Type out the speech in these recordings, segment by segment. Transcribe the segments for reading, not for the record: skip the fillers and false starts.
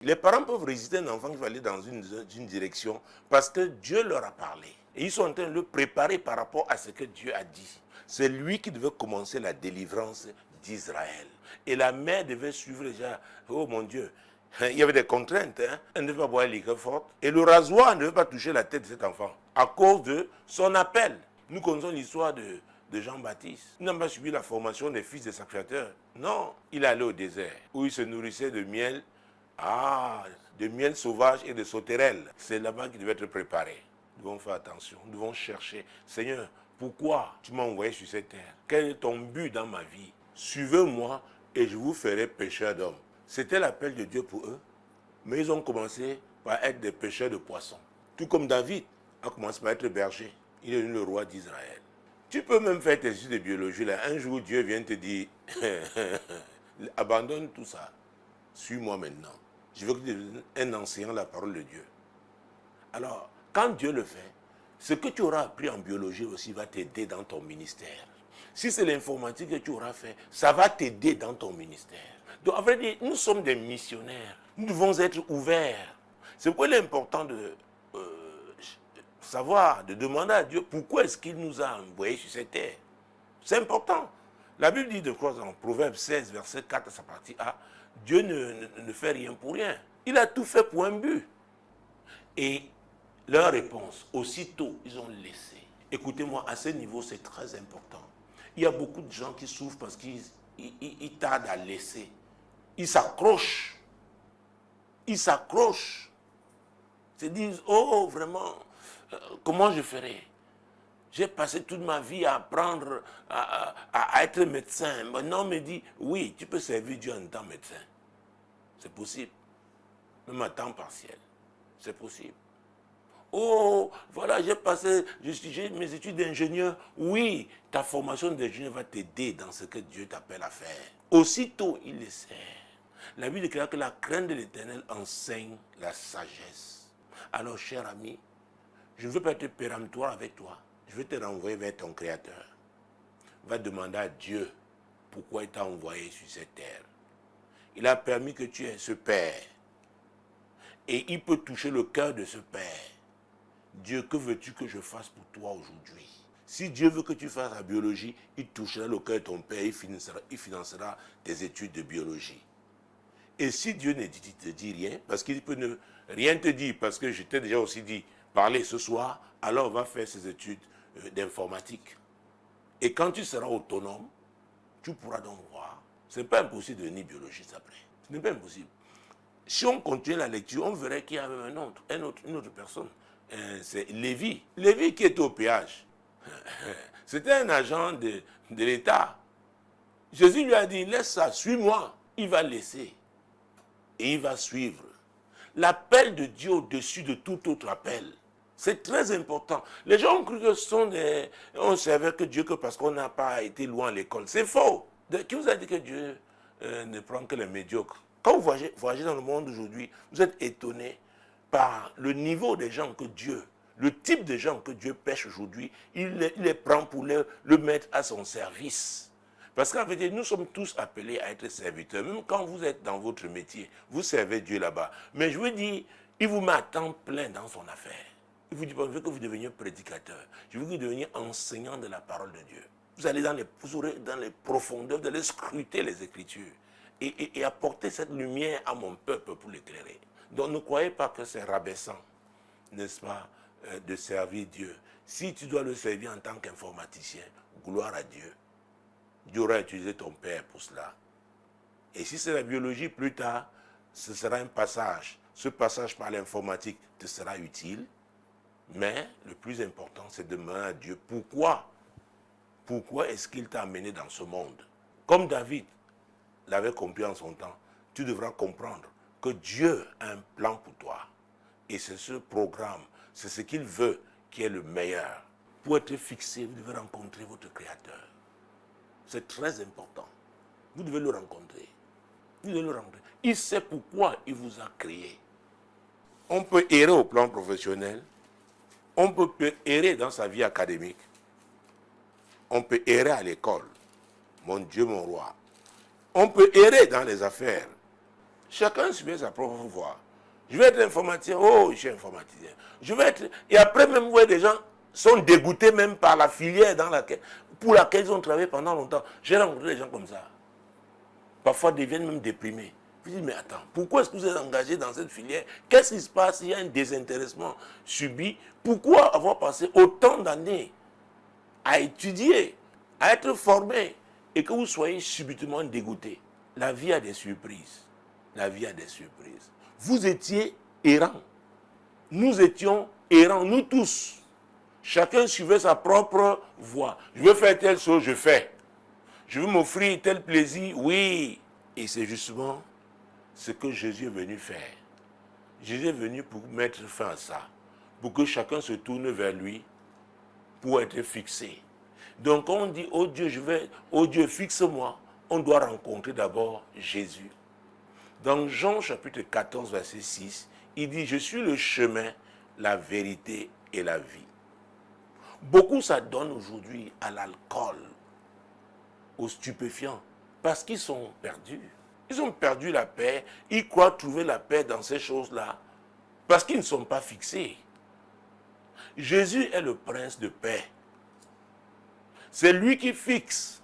Les parents peuvent résister un enfant qui va aller dans une direction parce que Dieu leur a parlé. Et ils sont en train de le préparer par rapport à ce que Dieu a dit. C'est lui qui devait commencer la délivrance d'Israël. Et la mère devait suivre déjà. Oh mon Dieu, il y avait des contraintes. Elle ne devait pas boire une liqueur forte. Et le rasoir ne devait pas toucher la tête de cet enfant à cause de son appel. Nous connaissons l'histoire de Jean-Baptiste. Il n'a pas suivi la formation des fils des sacrificateurs. Non, il est allé au désert où il se nourrissait de miel. De miel sauvage et de sauterelles. C'est là-bas qu'il devait être préparé. Nous devons faire attention. Nous devons chercher. Seigneur, pourquoi tu m'as envoyé sur cette terre? Quel est ton but dans ma vie? Suivez-moi et je vous ferai pécheurs d'hommes. C'était l'appel de Dieu pour eux. Mais ils ont commencé par être des pêcheurs de poissons. Tout comme David a commencé par être berger. Il est devenu le roi d'Israël. Tu peux même faire tes études de biologie. Là. Un jour, Dieu vient te dire, abandonne tout ça. Suis-moi maintenant. Je veux que tu deviennes un enseignant de la parole de Dieu. Alors, quand Dieu le fait, ce que tu auras appris en biologie aussi va t'aider dans ton ministère. Si c'est l'informatique que tu auras fait, ça va t'aider dans ton ministère. Donc, à vrai dire, nous sommes des missionnaires. Nous devons être ouverts. C'est pourquoi il est important de savoir, de demander à Dieu pourquoi est-ce qu'il nous a envoyés sur cette terre. C'est important. La Bible dit de quoi dans Proverbe 16, verset 4, à sa partie A, Dieu ne fait rien pour rien. Il a tout fait pour un but. Et leur réponse, aussitôt, ils ont laissé. Écoutez-moi, à ce niveau, c'est très important. Il y a beaucoup de gens qui souffrent parce qu'ils tardent à laisser. Ils s'accrochent. Ils s'accrochent. Ils se disent, oh, vraiment, comment je ferai? J'ai passé toute ma vie à apprendre à être médecin. Maintenant, on me dit, oui, tu peux servir Dieu en tant que médecin. C'est possible. Même à temps partiel. C'est possible. Oh, voilà, j'ai mes études d'ingénieur. Oui, ta formation d'ingénieur va t'aider dans ce que Dieu t'appelle à faire. Aussitôt, il le sert. La Bible déclare que la crainte de l'Éternel enseigne la sagesse. Alors, cher ami, je ne veux pas être péremptoire avec toi. Je vais te renvoyer vers ton Créateur. Va demander à Dieu pourquoi il t'a envoyé sur cette terre. Il a permis que tu aies ce Père. Et il peut toucher le cœur de ce Père. Dieu, que veux-tu que je fasse pour toi aujourd'hui? Si Dieu veut que tu fasses la biologie, il touchera le cœur de ton Père, il financera tes études de biologie. Et si Dieu ne te dit rien, parce qu'il peut ne rien te dire, parce que je t'ai déjà aussi dit, parler ce soir, alors on va faire ces études d'informatique. Et quand tu seras autonome, tu pourras donc voir. Ce n'est pas impossible de devenir biologiste après. Ce n'est pas impossible. Si on continue la lecture, on verrait qu'il y a même une autre personne. C'est Lévi. Lévi qui était au péage. C'était un agent de l'État. Jésus lui a dit, laisse ça, suis-moi. Il va laisser. Et il va suivre. L'appel de Dieu au-dessus de tout autre appel. C'est très important. Les gens ont cru que on savait que Dieu que parce qu'on n'a pas été loin à l'école. C'est faux. Qui vous a dit que Dieu ne prend que les médiocres? Quand vous voyagez dans le monde aujourd'hui, vous êtes étonné par le niveau des gens que Dieu, le type de gens que Dieu pêche aujourd'hui, il les prend pour le mettre à son service. Parce qu'en fait, nous sommes tous appelés à être serviteurs. Même quand vous êtes dans votre métier, vous servez Dieu là-bas. Mais je veux dire, il vous met à temps plein dans son affaire. Il vous dit, je veux que vous deveniez prédicateur. Je veux que vous deveniez enseignant de la parole de Dieu. Vous allez vous aurez dans les profondeurs, vous allez scruter les Écritures et apporter cette lumière à mon peuple pour l'éclairer. Donc ne croyez pas que c'est rabaissant, n'est-ce pas, de servir Dieu. Si tu dois le servir en tant qu'informaticien, gloire à Dieu. Dieu aura utilisé ton père pour cela. Et si c'est la biologie plus tard, ce sera un passage. Ce passage par l'informatique te sera utile. Mais le plus important, c'est de demander à Dieu pourquoi. Pourquoi est-ce qu'il t'a amené dans ce monde? Comme David l'avait compris en son temps, tu devras comprendre que Dieu a un plan pour toi. Et c'est ce programme, c'est ce qu'il veut qui est le meilleur. Pour être fixé, vous devez rencontrer votre Créateur. C'est très important. Vous devez le rencontrer. Vous devez le rencontrer. Il sait pourquoi il vous a créé. On peut errer au plan professionnel. On peut errer dans sa vie académique. On peut errer à l'école. Mon Dieu, mon roi. On peut errer dans les affaires. Chacun suivait sa propre voie. Je vais être informaticien, oh, je suis informaticien. Je vais être... Et après même, vous voyez, des gens sont dégoûtés même par la filière pour laquelle ils ont travaillé pendant longtemps. J'ai rencontré des gens comme ça. Parfois, ils deviennent même déprimés. Je dis, mais attends, pourquoi est-ce que vous êtes engagé dans cette filière? Qu'est-ce qui se passe? Il y a un désintéressement subi. Pourquoi avoir passé autant d'années à étudier, à être formé, et que vous soyez subitement dégoûté? La vie a des surprises. La vie a des surprises. Vous étiez errants. Nous étions errants, nous tous. Chacun suivait sa propre voie. Je veux faire telle chose, je fais. Je veux m'offrir tel plaisir, oui. Et c'est justement ce que Jésus est venu faire. Jésus est venu pour mettre fin à ça. Pour que chacun se tourne vers lui pour être fixé. Donc quand on dit, oh Dieu, fixe-moi, on doit rencontrer d'abord Jésus. Dans Jean chapitre 14, verset 6, il dit, je suis le chemin, la vérité et la vie. Beaucoup s'adonnent aujourd'hui à l'alcool, aux stupéfiants, parce qu'ils sont perdus. Ils ont perdu la paix, ils croient trouver la paix dans ces choses-là, parce qu'ils ne sont pas fixés. Jésus est le prince de paix. C'est lui qui fixe.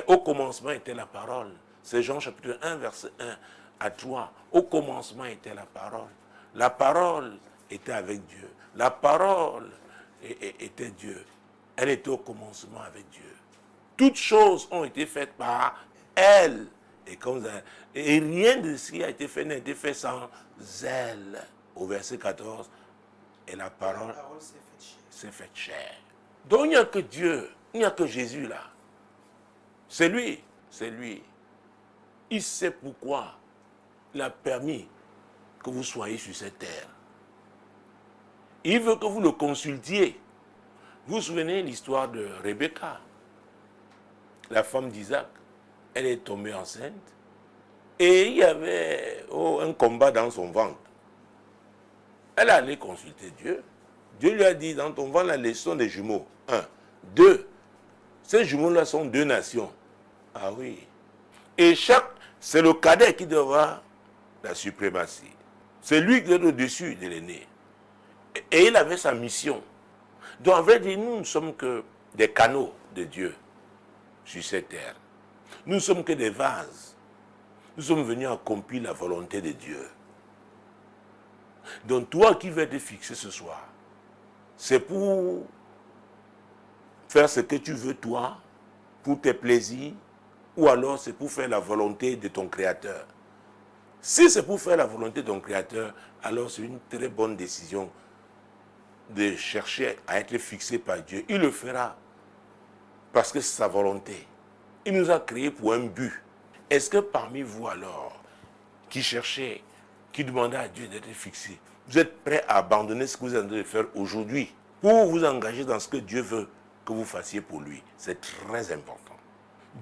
Au commencement était la parole. C'est Jean chapitre 1, verset 1 à 3. Au commencement était la parole. La parole était avec Dieu. La parole était Dieu. Elle était au commencement avec Dieu. Toutes choses ont été faites par elle. Et rien de ce qui a été fait n'a été fait sans elle. Au verset 14, et la parole s'est faite chair. Donc il n'y a que Dieu, il n'y a que Jésus là. C'est lui, c'est lui. Il sait pourquoi il a permis que vous soyez sur cette terre. Il veut que vous le consultiez. Vous vous souvenez de l'histoire de Rebecca, la femme d'Isaac. Elle est tombée enceinte et il y avait un combat dans son ventre. Elle est allée consulter Dieu. Dieu lui a dit, dans ton ventre, la leçon des jumeaux. 1. 2. Ces jumeaux-là sont 2 nations. Ah oui. Et c'est le cadet qui doit avoir la suprématie. C'est lui qui est au-dessus de l'aîné. Et il avait sa mission. Donc, en vrai dire, nous ne sommes que des canaux de Dieu sur cette terre. Nous ne sommes que des vases. Nous sommes venus accomplir la volonté de Dieu. Donc, toi qui veux te fixer ce soir, c'est pour faire ce que tu veux toi, pour tes plaisirs, ou alors c'est pour faire la volonté de ton Créateur. Si c'est pour faire la volonté de ton Créateur, alors c'est une très bonne décision de chercher à être fixé par Dieu. Il le fera parce que c'est sa volonté. Il nous a créés pour un but. Est-ce que parmi vous alors, qui cherchez, qui demandez à Dieu d'être fixé, vous êtes prêts à abandonner ce que vous êtes en train de faire aujourd'hui pour vous engager dans ce que Dieu veut que vous fassiez pour lui? C'est très important.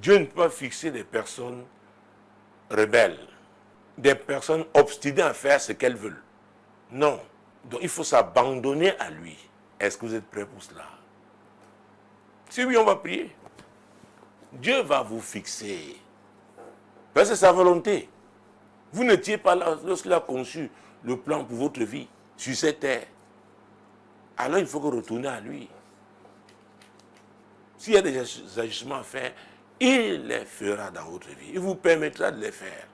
Dieu ne peut pas fixer des personnes rebelles, des personnes obstinées à faire ce qu'elles veulent. Non. Donc il faut s'abandonner à lui. Est-ce que vous êtes prêts pour cela? Si oui, on va prier. Dieu va vous fixer. Parce que c'est sa volonté. Vous n'étiez pas là lorsqu'il a conçu le plan pour votre vie sur cette terre. Alors il faut que retourner à lui. S'il y a des ajustements à faire, il les fera dans votre vie. Il vous permettra de les faire.